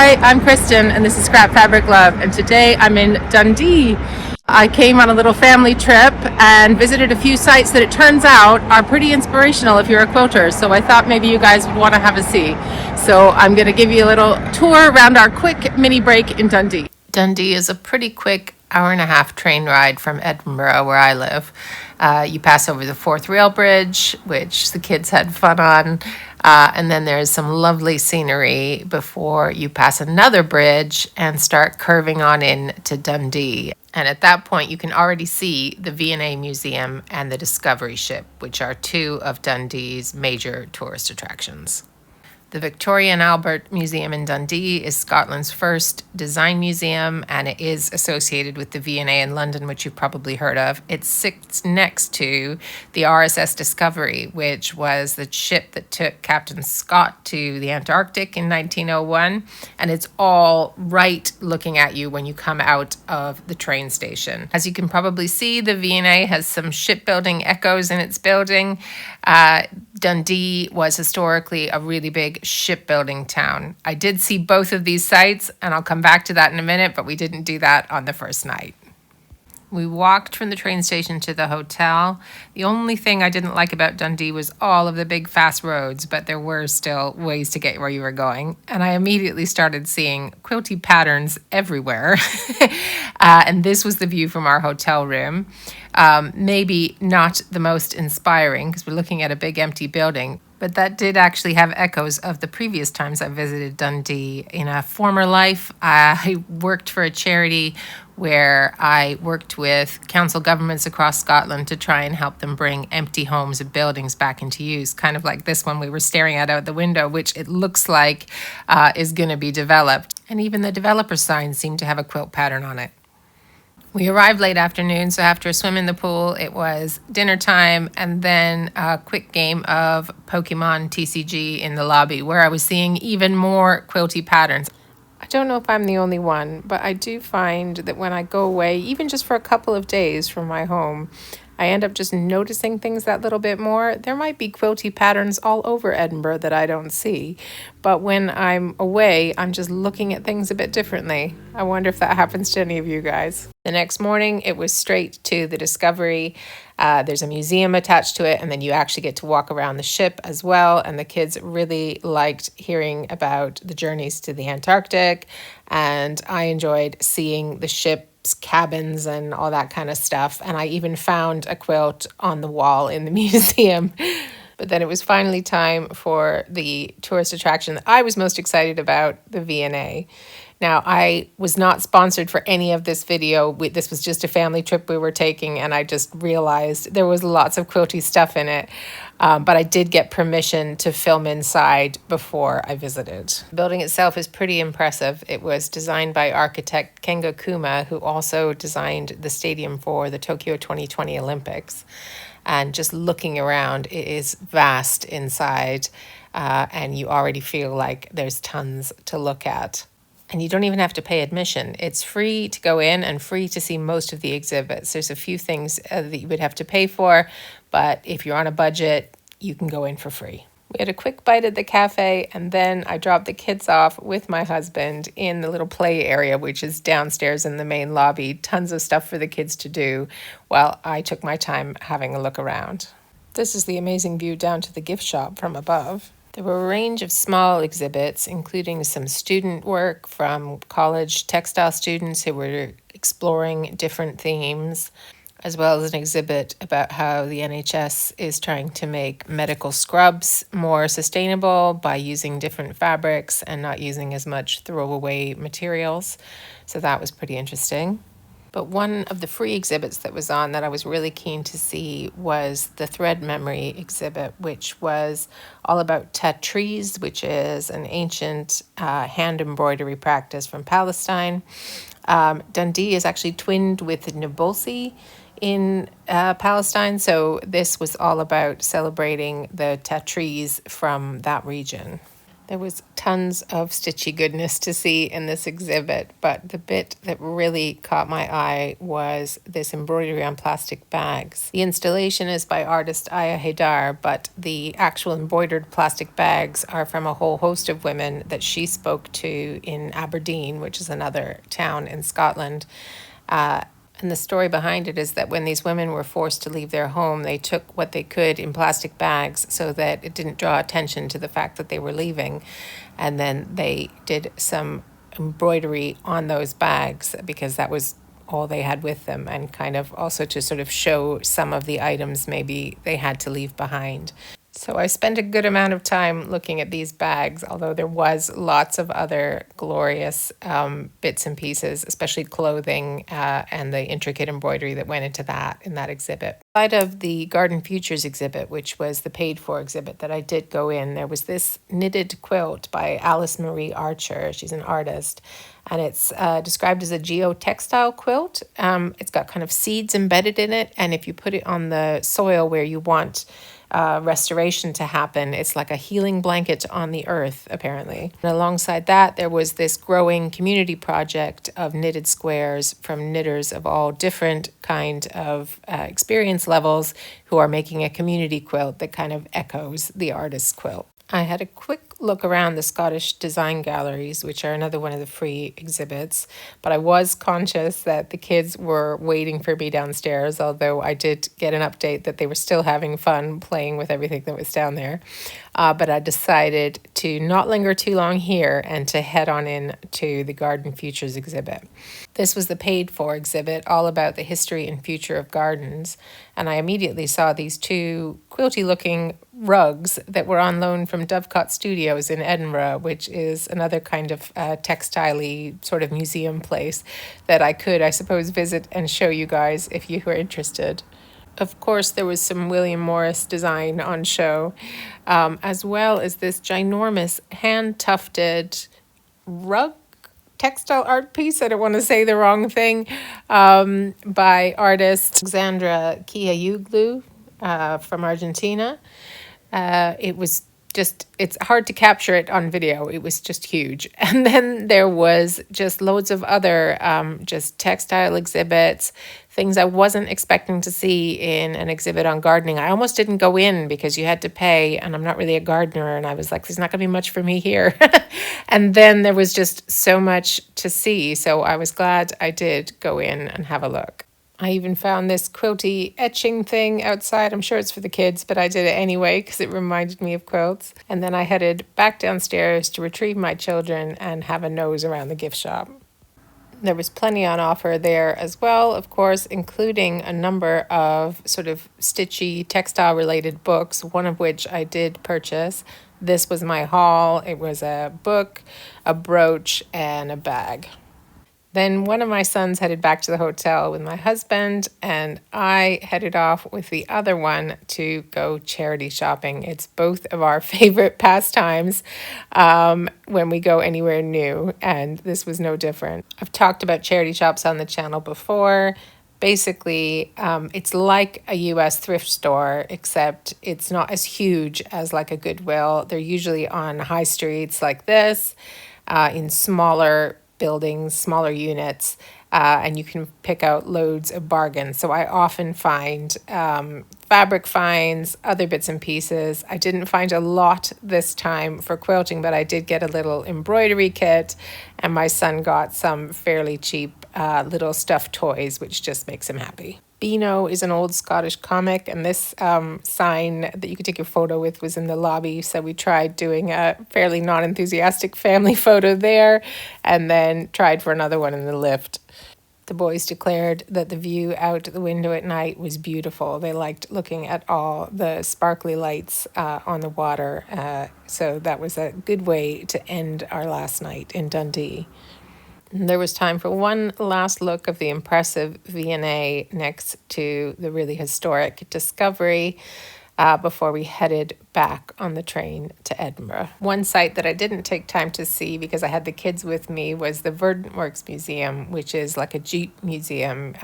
Hi, I'm Kristen and this is Scrap Fabric Love, and today I'm in Dundee. I came on a little family trip and visited a few sites that it turns out are pretty inspirational if you're a quilter, so I thought maybe you guys would want to have a see. So I'm going to give you a little tour around our quick mini break in Dundee. Dundee is a pretty quick hour-and-a-half train ride from Edinburgh, where I live. You pass over the Fourth Rail Bridge, which the kids had fun on, and then there's some lovely scenery before you pass another bridge and start curving on in to Dundee. And at that point, you can already see the V&A Museum and the Discovery Ship, which are two of Dundee's major tourist attractions. The Victoria and Albert Museum in Dundee is Scotland's first design museum, and it is associated with the V&A in London, which you've probably heard of. It sits next to the RSS Discovery, which was the ship that took Captain Scott to the Antarctic in 1901, and it's all right looking at you when you come out of the train station. As you can probably see, the V&A has some shipbuilding echoes in its building. Dundee was historically a really big shipbuilding town. I did see both of these sites, and I'll come back to that in a minute, but we didn't do that on the first night. We walked from the train station to the hotel. The only thing I didn't like about Dundee was all of the big fast roads, but there were still ways to get where you were going. And I immediately started seeing quilty patterns everywhere. And this was the view from our hotel room. Maybe not the most inspiring because we're looking at a big empty building, but that did actually have echoes of the previous times I visited Dundee. In a former life, I worked for a charity where I worked with council governments across Scotland to try and help them bring empty homes and buildings back into use, kind of like this one we were staring at out the window, which it looks like is going to be developed. And even the developer signs seem to have a quilt pattern on it. We arrived late afternoon, so after a swim in the pool, it was dinner time and then a quick game of Pokemon TCG in the lobby, where I was seeing even more quilty patterns. I don't know if I'm the only one, but I do find that when I go away, even just for a couple of days from my home, I end up just noticing things that little bit more. There might be quilty patterns all over Edinburgh that I don't see, but when I'm away, I'm just looking at things a bit differently. I wonder if that happens to any of you guys. The next morning, it was straight to the Discovery. There's a museum attached to it, and then you actually get to walk around the ship as well. And the kids really liked hearing about the journeys to the Antarctic, and I enjoyed seeing the ship's cabins and all that kind of stuff. And I even found a quilt on the wall in the museum. But then it was finally time for the tourist attraction that I was most excited about, the V&A. Now, I was not sponsored for any of this video. This was just a family trip we were taking, and I just realized there was lots of quilty stuff in it. But I did get permission to film inside before I visited. The building itself is pretty impressive. It was designed by architect Kengo Kuma, who also designed the stadium for the Tokyo 2020 Olympics. And just looking around, it is vast inside, and you already feel like there's tons to look at. And you don't even have to pay admission. It's free to go in and free to see most of the exhibits. There's a few things that you would have to pay for, but if you're on a budget, you can go in for free. We had a quick bite at the cafe, and then I dropped the kids off with my husband in the little play area, which is downstairs in the main lobby. Tons of stuff for the kids to do while I took my time having a look around. This is the amazing view down to the gift shop from above. There were a range of small exhibits, including some student work from college textile students who were exploring different themes, as well as an exhibit about how the NHS is trying to make medical scrubs more sustainable by using different fabrics and not using as much throwaway materials. So that was pretty interesting. But one of the free exhibits that was on that I was really keen to see was the Thread Memory exhibit, which was all about tatrees, which is an ancient hand embroidery practice from Palestine. Dundee is actually twinned with Nabulsi in Palestine, so this was all about celebrating the tatrees from that region. There was tons of stitchy goodness to see in this exhibit, but the bit that really caught my eye was this embroidery on plastic bags. The installation is by artist Aya Haidar, but the actual embroidered plastic bags are from a whole host of women that she spoke to in Aberdeen, which is another town in Scotland. And the story behind it is that when these women were forced to leave their home, they took what they could in plastic bags so that it didn't draw attention to the fact that they were leaving. And then they did some embroidery on those bags because that was all they had with them, and kind of also to sort of show some of the items maybe they had to leave behind. So I spent a good amount of time looking at these bags, although there was lots of other glorious bits and pieces, especially clothing and the intricate embroidery that went into that in that exhibit. Outside of the Garden Futures exhibit, which was the paid for exhibit that I did go in, there was this knitted quilt by Alice Marie Archer. She's an artist. And it's described as a geotextile quilt. It's got kind of seeds embedded in it. And if you put it on the soil where you want restoration to happen, it's like a healing blanket on the earth, apparently. And alongside that, there was this growing community project of knitted squares from knitters of all different kind of experience levels who are making a community quilt that kind of echoes the artist's quilt. I had a quick look around the Scottish Design Galleries, which are another one of the free exhibits, but I was conscious that the kids were waiting for me downstairs, although I did get an update that they were still having fun playing with everything that was down there. But I decided to not linger too long here and to head on in to the Garden Futures exhibit. This was the paid for exhibit, all about the history and future of gardens. And I immediately saw these two quilty looking rugs that were on loan from Dovecot Studios in Edinburgh, which is another kind of textile-y sort of museum place that I could, I suppose, visit and show you guys if you were interested. Of course, there was some William Morris design on show, as well as this ginormous hand-tufted rug textile art piece. I don't want to say the wrong thing, by artist Alexandra Kiayuglu from Argentina. It was just, it's hard to capture it on video. It was just huge. And then there was just loads of other just textile exhibits, things I wasn't expecting to see in an exhibit on gardening. I almost didn't go in because you had to pay, and I'm not really a gardener, and I was like, there's not going to be much for me here. And then there was just so much to see, so I was glad I did go in and have a look. I even found this quilty etching thing outside. I'm sure it's for the kids, but I did it anyway because it reminded me of quilts. And then I headed back downstairs to retrieve my children and have a nose around the gift shop. There was plenty on offer there as well, of course, including a number of sort of stitchy textile related books, one of which I did purchase. This was my haul. It was a book, a brooch, and a bag. Then one of my sons headed back to the hotel with my husband, and I headed off with the other one to go charity shopping. It's both of our favorite pastimes when we go anywhere new, and this was no different. I've talked about charity shops on the channel before. Basically, it's like a US thrift store, except it's not as huge as like a Goodwill. They're usually on high streets like this, in smaller buildings, smaller units, and you can pick out loads of bargains. So I often find fabric finds, other bits and pieces. I didn't find a lot this time for quilting, but I did get a little embroidery kit, and my son got some fairly cheap little stuffed toys, which just makes him happy. Beano is an old Scottish comic, and this sign that you could take your photo with was in the lobby, so we tried doing a fairly non-enthusiastic family photo there, and then tried for another one in the lift. The boys declared that the view out the window at night was beautiful. They liked looking at all the sparkly lights on the water, so that was a good way to end our last night in Dundee. There was time for one last look of the impressive V&A next to the really historic Discovery. before we headed back on the train to Edinburgh. One site that I didn't take time to see because I had the kids with me was the Verdant Works Museum, which is like a jute museum.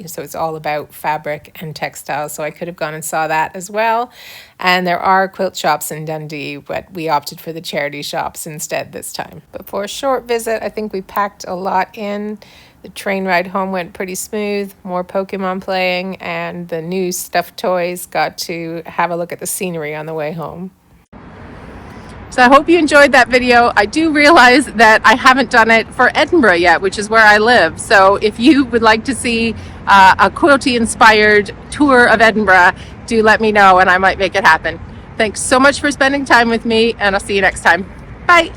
So it's all about fabric and textiles. So I could have gone and saw that as well. And there are quilt shops in Dundee, but we opted for the charity shops instead this time. But for a short visit, I think we packed a lot in. The train ride home went pretty smooth, more Pokemon playing, and the new stuffed toys. Got to have a look at the scenery on the way home. So I hope you enjoyed that video. I do realize that I haven't done it for Edinburgh yet, which is where I live. So if you would like to see a quilty inspired tour of Edinburgh, do let me know and I might make it happen. Thanks so much for spending time with me, and I'll see you next time. Bye.